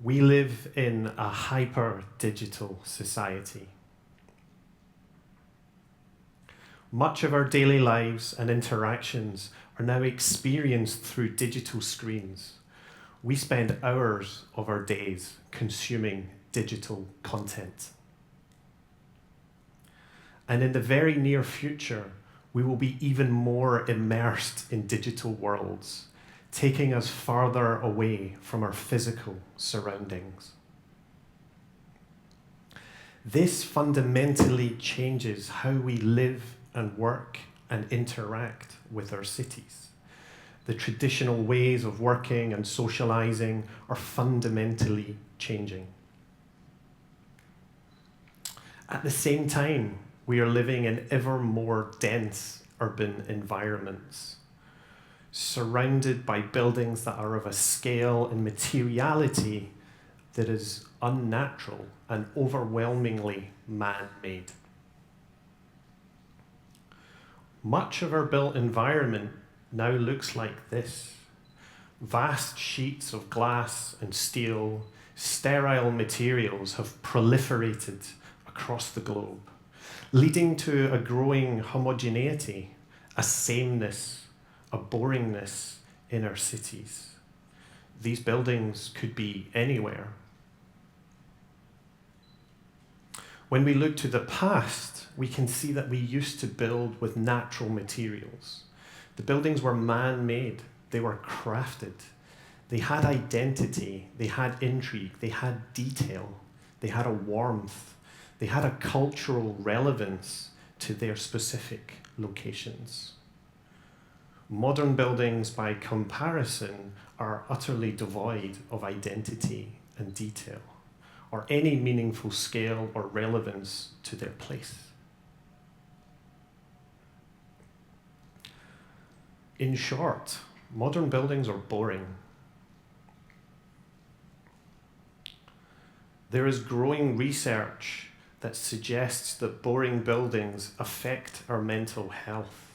We live in a hyper-digital society. Much of our daily lives and interactions are now experienced through digital screens. We spend hours of our days consuming digital content. And in the very near future, we will be even more immersed in digital worlds, taking us farther away from our physical surroundings. This fundamentally changes how we live and work and interact with our cities. The traditional ways of working and socializing are fundamentally changing. At the same time, we are living in ever more dense urban environments, surrounded by buildings that are of a scale and materiality that is unnatural and overwhelmingly man-made. Much of our built environment now looks like this. Vast sheets of glass and steel, sterile materials have proliferated across the globe, leading to a growing homogeneity, a sameness, a boringness in our cities. These buildings could be anywhere. When we look to the past, we can see that we used to build with natural materials. The buildings were man-made, they were crafted. They had identity, they had intrigue, they had detail, they had a warmth, they had a cultural relevance to their specific locations. Modern buildings, by comparison, are utterly devoid of identity and detail, or any meaningful scale or relevance to their place. In short, modern buildings are boring. There is growing research that suggests that boring buildings affect our mental health.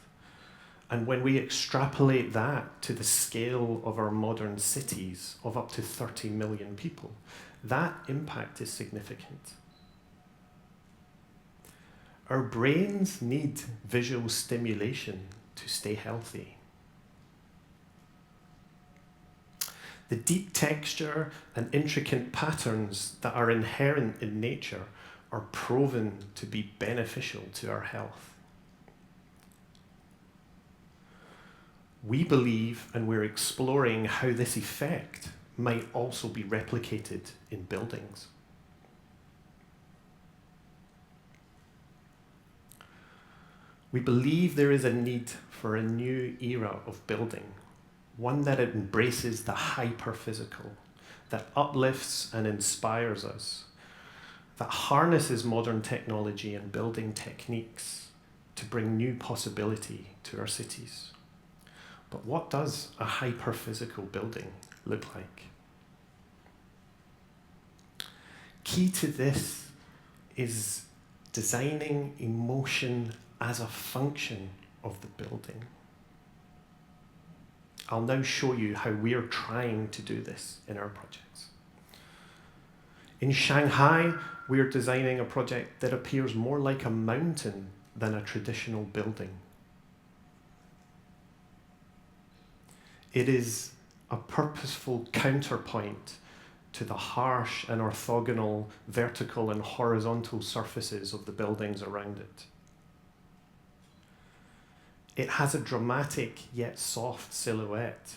And when we extrapolate that to the scale of our modern cities of up to 30 million people, that impact is significant. Our brains need visual stimulation to stay healthy. The deep texture and intricate patterns that are inherent in nature are proven to be beneficial to our health. We believe, and we're exploring how this effect might also be replicated in buildings. We believe there is a need for a new era of building, one that embraces the hyper-physical, that uplifts and inspires us, that harnesses modern technology and building techniques to bring new possibility to our cities. But what does a hyper-physical building look like? Key to this is designing emotion as a function of the building. I'll now show you how we are trying to do this in our projects. In Shanghai, we are designing a project that appears more like a mountain than a traditional building. It is a purposeful counterpoint to the harsh and orthogonal vertical and horizontal surfaces of the buildings around it. It has a dramatic yet soft silhouette.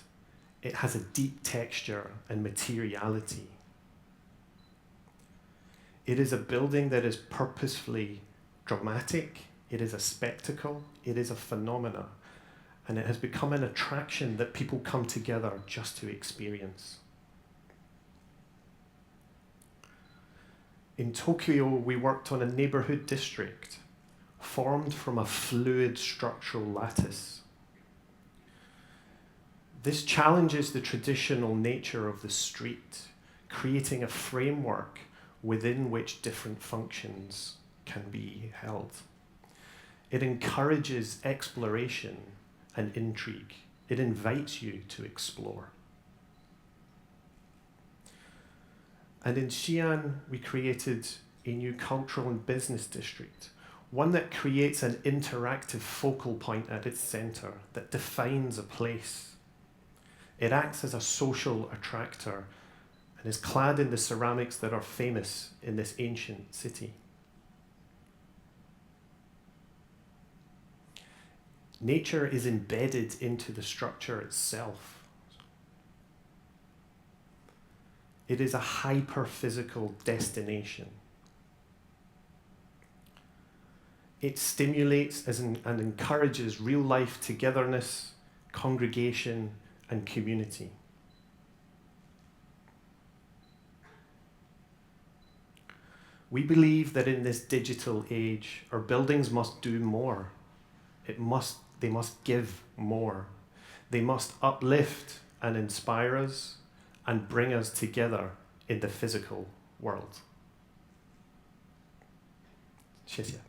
It has a deep texture and materiality. It is a building that is purposefully dramatic. It is a spectacle. It is a phenomena. And it has become an attraction that people come together just to experience. In Tokyo, we worked on a neighborhood district formed from a fluid structural lattice. This challenges the traditional nature of the street, creating a framework within which different functions can be held. It encourages exploration and intrigue. It invites you to explore. And in Xi'an, we created a new cultural and business district, one that creates an interactive focal point at its center that defines a place. It acts as a social attractor and is clad in the ceramics that are famous in this ancient city. Nature is embedded into the structure itself. It is a hyper-physical destination. It stimulates and encourages real-life togetherness, congregation, and community. We believe that in this digital age, our buildings must do more. They must give more. They must uplift and inspire us and bring us together in the physical world. 谢谢。